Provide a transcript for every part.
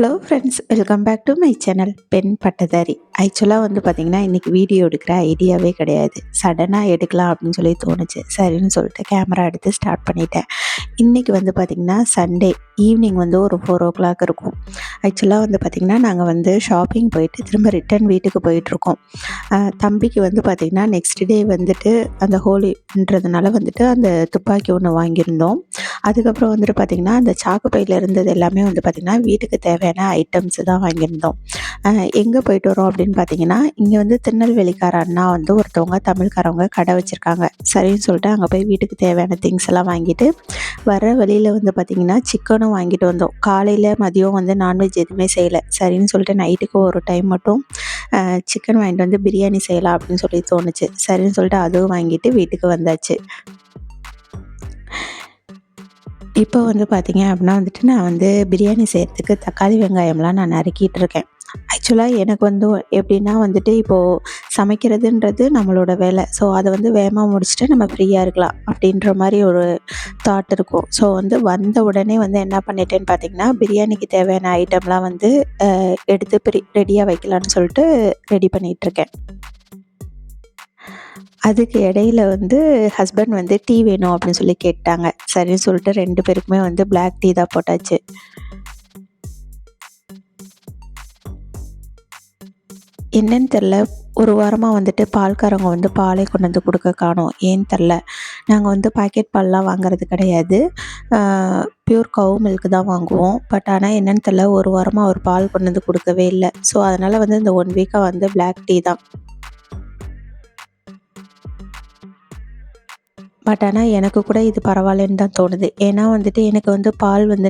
Hello friends, welcome back to my channel பெண் பட்டதாரி. ஆக்சுவலாக வந்து பார்த்திங்கன்னா இன்றைக்கி வீடியோ எடுக்கிற ஐடியாவே கிடையாது. சடனாக எடுக்கலாம் அப்படின்னு சொல்லி தோணுச்சு. சரின்னு சொல்லிட்டு கேமரா எடுத்து ஸ்டார்ட் பண்ணிட்டேன். இன்றைக்கி வந்து பார்த்திங்கன்னா சண்டே ஈவினிங் வந்து ஒரு 4 o'clock இருக்கும். ஆக்சுவலாக வந்து பார்த்திங்கன்னா நாங்கள் வந்து ஷாப்பிங் போயிட்டு திரும்ப ரிட்டன் வீட்டுக்கு போயிட்டுருக்கோம். தம்பிக்கு வந்து பார்த்திங்கன்னா நெக்ஸ்ட் டே வந்துட்டு அந்த ஹோலின்றதுனால வந்துட்டு அந்த துப்பாக்கி ஒன்று வாங்கியிருந்தோம். அதுக்கப்புறம் வந்துட்டு பார்த்திங்கன்னா அந்த சாக்கு பையில் இருந்தது எல்லாமே வந்து பார்த்திங்கன்னா வீட்டுக்கு தேவையான ஐட்டம்ஸ் தான் வாங்கியிருந்தோம். எங்கே போயிட்டு வரோம் அப்படின்னு பார்த்தீங்கன்னா, இங்கே வந்து திருநெல்வேலிக்கார அண்ணா வந்து ஒருத்தவங்க தமிழ்காரவங்க கடை வச்சுருக்காங்க. சரின்னு சொல்லிட்டு அங்கே போய் வீட்டுக்கு தேவையான திங்ஸ் எல்லாம் வாங்கிட்டு வர வழியில் வந்து பார்த்திங்கன்னா சிக்கனும் வாங்கிட்டு வந்தோம். காலையில் மதியம் வந்து நான்வெஜ் எதுவுமே செய்யலை. சரின்னு சொல்லிட்டு நைட்டுக்கு ஒரு டைம் மட்டும் சிக்கன் வாங்கிட்டு வந்து பிரியாணி செய்யலாம் அப்படின்னு சொல்லி தோணுச்சு. சரின்னு சொல்லிட்டு அதுவும் வாங்கிட்டு வீட்டுக்கு வந்தாச்சு. இப்போ வந்து பார்த்திங்க அப்படின்னா வந்துட்டு நான் வந்து பிரியாணி செய்கிறதுக்கு தக்காளி வெங்காயம்லாம் நான் நறுக்கிட்டு இருக்கேன். ஆக்சுவலாக எனக்கு வந்து எப்படின்னா வந்துட்டு இப்போது சமைக்கிறதுன்றது நம்மளோட வேலை. ஸோ அதை வந்து வேகமாக முடிச்சுட்டு நம்ம ஃப்ரீயாக இருக்கலாம் அப்படின்ற மாதிரி ஒரு தாட் இருக்கும். ஸோ வந்து வந்த உடனே வந்து என்ன பண்ணிட்டேன்னு பார்த்திங்கன்னா, பிரியாணிக்கு தேவையான ஐட்டம்லாம் வந்து எடுத்து ரெடியாக வைக்கலான்னு சொல்லிட்டு ரெடி பண்ணிகிட்ருக்கேன். அதுக்கு இடையில வந்து ஹஸ்பண்ட் வந்து டீ வேணும் அப்படின்னு சொல்லி கேட்டாங்க. சரின்னு சொல்லிட்டு 2 பேருக்குமே வந்து பிளாக் டீ தான் போட்டாச்சு. என்னன்னு தெரில, ஒரு வாரமாக வந்துட்டு பால்காரவங்க வந்து பாலே கொண்டு வந்து கொடுக்க காணோம். ஏன்னு தெரில. நாங்கள் வந்து பாக்கெட் பால்லாம் வாங்குறது கிடையாது. பியூர் கவு மில்க் தான் வாங்குவோம். பட் ஆனால் என்னன்னு தெரில, ஒரு வாரமாக அவர் பால் கொண்டு வந்து கொடுக்கவே இல்லை. ஸோ அதனால் வந்து இந்த 1 வீக்காக வந்து பிளாக் டீ தான். பட் ஆனால் எனக்கு கூட இது பரவாயில்லன்னு தான் தோணுது. ஏன்னா வந்துட்டு எனக்கு வந்து பால் வந்து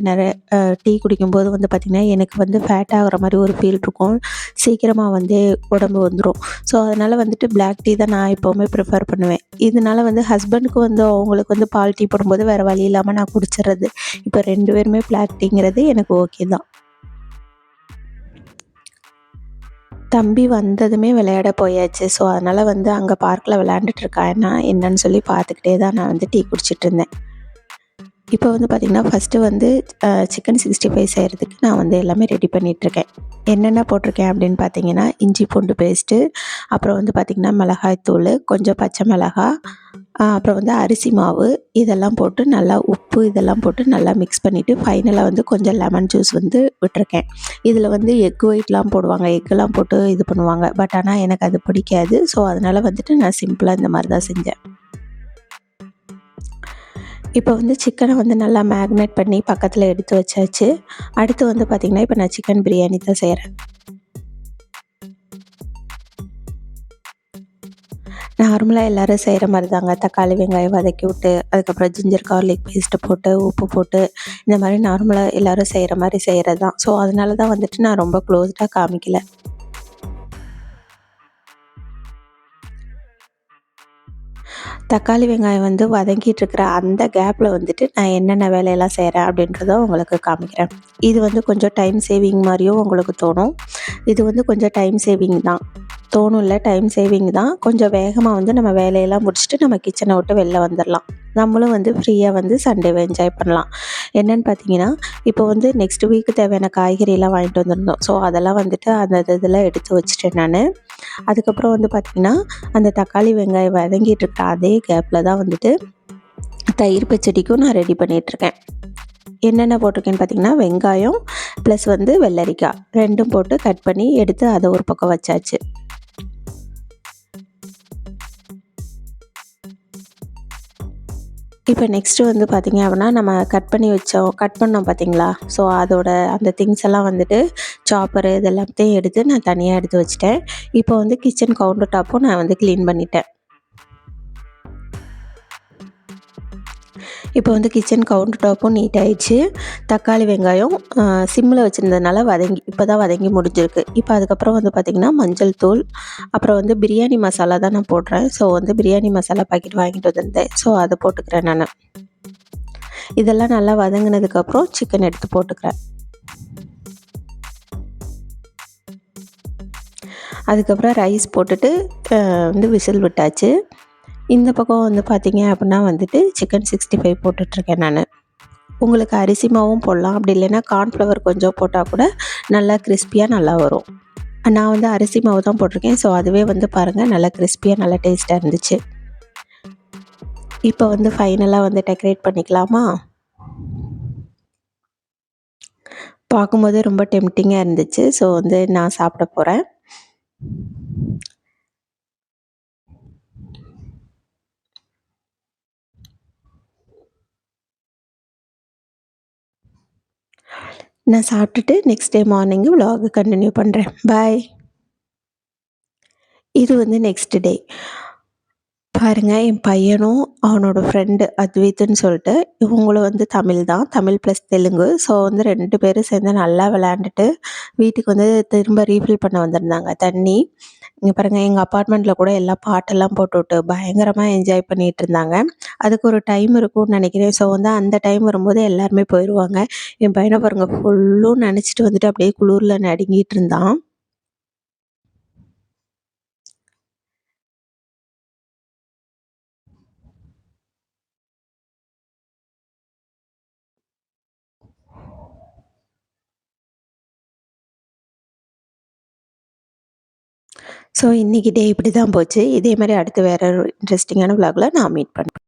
டீ குடிக்கும்போது வந்து பார்த்திங்கன்னா, எனக்கு வந்து ஃபேட் ஆகிற மாதிரி ஒரு ஃபீல் இருக்கும். சீக்கிரமாக வந்து உடம்பு வந்துடும். ஸோ அதனால் வந்துட்டு பிளாக் டீ தான் நான் எப்போவுமே ப்ரிஃபர் பண்ணுவேன். இதனால வந்து ஹஸ்பண்டுக்கு வந்து அவங்களுக்கு வந்து பால் டீ போடும்போது வேறு வழி இல்லாமல் நான் குடிச்சிடுறது. இப்போ 2 பேருமே பிளாக் டீங்கிறது எனக்கு ஓகே தான். தம்பி வந்ததுமே விளையாட போயாச்சு. ஸோ அதனால் வந்து அங்கே பார்க்கில் விளையாண்டுட்ருக்கான்னா என்னன்னு சொல்லி பார்த்துக்கிட்டே தான் நான் வந்து டீ குடிச்சிட்ருந்தேன். இப்போ வந்து பார்த்திங்கன்னா ஃபஸ்ட்டு வந்து சிக்கன் 65 செய்கிறதுக்கு நான் வந்து எல்லாமே ரெடி பண்ணிகிட்ருக்கேன். என்னென்ன போட்டிருக்கேன் அப்படின்னு பார்த்தீங்கன்னா, இஞ்சி பூண்டு பேஸ்ட்டு, அப்புறம் வந்து பார்த்திங்கன்னா மிளகாய்த்தூள், கொஞ்சம் பச்சை மிளகாய், அப்புறம் வந்து அரிசி மாவு, இதெல்லாம் போட்டு நல்லா உப்பு இதெல்லாம் போட்டு நல்லா மிக்ஸ் பண்ணிவிட்டு ஃபைனலாக வந்து கொஞ்சம் லெமன் ஜூஸ் வந்து விட்டுருக்கேன். இதில் வந்து எக் ஒயிட்லாம் போடுவாங்க. எக்கெல்லாம் போட்டு இது பண்ணுவாங்க. பட் ஆனால் எனக்கு அது பிடிக்காது. ஸோ அதனால் வந்துட்டு நான் சிம்பிளாக இந்த மாதிரி தான் செஞ்சேன். இப்போ வந்து சிக்கனை வந்து நல்லா மேக்னேட் பண்ணி பக்கத்தில் எடுத்து வச்சாச்சு. அடுத்து வந்து பார்த்திங்கன்னா, இப்போ நான் சிக்கன் பிரியாணி தான் செய்கிறேன். நார்மலாக எல்லோரும் செய்கிற மாதிரி தாங்க. தக்காளி வெங்காயம் வதக்கி விட்டு, அதுக்கப்புறம் ஜிஞ்சர் கார்லிக் பேஸ்ட்டு போட்டு, உப்பு போட்டு, இந்த மாதிரி நார்மலாக எல்லோரும் செய்கிற மாதிரி செய்கிறது தான். ஸோ அதனால தான் வந்துட்டு நான் ரொம்ப க்ளோஸ்டாக காமிக்கல. தக்காளி வெங்காயம் வந்து வதங்கிட்டுருக்கிற அந்த கேப்பில் வந்துட்டு நான் என்னென்ன வேலையெல்லாம் செய்கிறேன் அப்படின்றத உங்களுக்கு காமிக்கிறேன். இது வந்து கொஞ்சம் டைம் சேவிங் மாதிரியும் உங்களுக்கு தோணும். இது வந்து கொஞ்சம் டைம் சேவிங் தான். தோணும்ல, டைம் சேவிங் தான். கொஞ்சம் வேகமாக வந்து நம்ம வேலையெல்லாம் முடிச்சுட்டு நம்ம கிச்சனை விட்டு வெளில வந்துடலாம். நம்மளும் வந்து ஃப்ரீயாக வந்து சண்டேவை என்ஜாய் பண்ணலாம். என்னென்னு பார்த்தீங்கன்னா, இப்போ வந்து நெக்ஸ்ட் வீக்கு தேவையான காய்கறியெல்லாம் வாங்கிட்டு வந்திருந்தோம். ஸோ அதெல்லாம் வந்துட்டு அந்த இதெல்லாம் எடுத்து வச்சுட்டேன் நான். அதுக்கப்புறம் வந்து பார்த்திங்கன்னா, அந்த தக்காளி வெங்காயம் வதங்கிட்டு இருக்கிற அதே கேப்பில் தான் வந்துட்டு தயிர் பச்சடிக்கும் நான் ரெடி பண்ணிகிட்ருக்கேன். என்னென்ன போட்டிருக்கேன்னு பார்த்திங்கன்னா, வெங்காயம் ப்ளஸ் வந்து வெள்ளரிக்காய் 2ம் போட்டு கட் பண்ணி எடுத்து அதை ஒரு பக்கம் வச்சாச்சு. இப்போ நெக்ஸ்ட்டு வந்து பார்த்திங்க அப்படின்னா, நம்ம கட் பண்ணோம் பார்த்திங்களா? ஸோ அதோட அந்த திங்ஸ் எல்லாம் வந்துட்டு சாப்பரு இது எல்லாத்தையும் எடுத்து நான் தனியாக எடுத்து வச்சுட்டேன். இப்போ வந்து கிச்சன் கவுண்டர் டாப்பும் நான் வந்து க்ளீன் பண்ணிட்டேன். இப்போ வந்து கிச்சன் கவுண்டர் டாப்பும் நீட் ஆயிடுச்சு. தக்காளி வெங்காயம் சிம்மில் வச்சுருந்ததுனால இப்போ தான் வதங்கி முடிஞ்சிருக்கு. இப்போ அதுக்கப்புறம் வந்து பார்த்திங்கன்னா, மஞ்சள் தூள், அப்புறம் வந்து பிரியாணி மசாலா தான் நான் போடுறேன். ஸோ வந்து பிரியாணி மசாலா பாக்கெட் வாங்கிட்டு வந்திருந்தேன். ஸோ அதை போட்டுக்கிறேன் நான். இதெல்லாம் நல்லா வதங்கினதுக்கப்புறம் சிக்கன் எடுத்து போட்டுக்கிறேன். அதுக்கப்புறம் ரைஸ் போட்டுட்டு வந்து விசில் விட்டாச்சு. இந்த பக்கம் வந்து பார்த்திங்க அப்படின்னா வந்துட்டு சிக்கன் 65 போட்டுட்ருக்கேன் நான். உங்களுக்கு அரிசி மாவும் போடலாம், அப்படி இல்லைன்னா கார்ன்ஃப்ளவர் கொஞ்சம் போட்டால் கூட நல்லா கிறிஸ்பியாக நல்லா வரும். நான் வந்து அரிசி மாவு தான் போட்டிருக்கேன். ஸோ அதுவே வந்து பாருங்கள் நல்லா கிறிஸ்பியாக நல்லா டேஸ்ட்டாக இருந்துச்சு. இப்போ வந்து ஃபைனலாக வந்து டெக்கரேட் பண்ணிக்கலாமா? பார்க்கும்போதே ரொம்ப டெம்ப்டிங்காக இருந்துச்சு. ஸோ வந்து நான் சாப்பிட போகிறேன். நான் சாப்பிட்டுட்டு next day morning vlog continue பண்ணுறேன். பாய். இது வந்து நெக்ஸ்ட் டே. பாருங்க, என் பையனும் அவனோட ஃப்ரெண்டு அத்வைத்துன்னு சொல்லிட்டு, இவங்களும் வந்து தமிழ் தான். தமிழ் ப்ளஸ் தெலுங்கு. ஸோ வந்து 2 பேரும் சேர்ந்து நல்லா விளையாண்டுட்டு, வீட்டுக்கு வந்து திரும்ப ரீஃபில் பண்ண வந்திருந்தாங்க தண்ணி. இங்க பாருங்க, எங்க அப்பார்ட்மெண்ட்ல கூட எல்லாம் பாட்டெல்லாம் போட்டுவிட்டு பயங்கரமா என்ஜாய் பண்ணிட்டு இருந்தாங்க. அதுக்கு ஒரு டைம் இருக்கும்னு நினைக்கிறேன். ஸோ வந்து அந்த டைம் வரும்போது எல்லாருமே போயிருவாங்க. என் பையன பாருங்க ஃபுல்லும் நனைச்சிட்டு வந்துட்டு அப்படியே குளிர்ல நடுங்கிட்டு இருந்தான். ஸோ இன்னைக்கு டே இப்படி தான் போச்சு. இதே மாரி அடுத்து வேற ஒரு இன்ட்ரெஸ்டிங்கான விலாக்ல நான் மீட் பண்றேன்.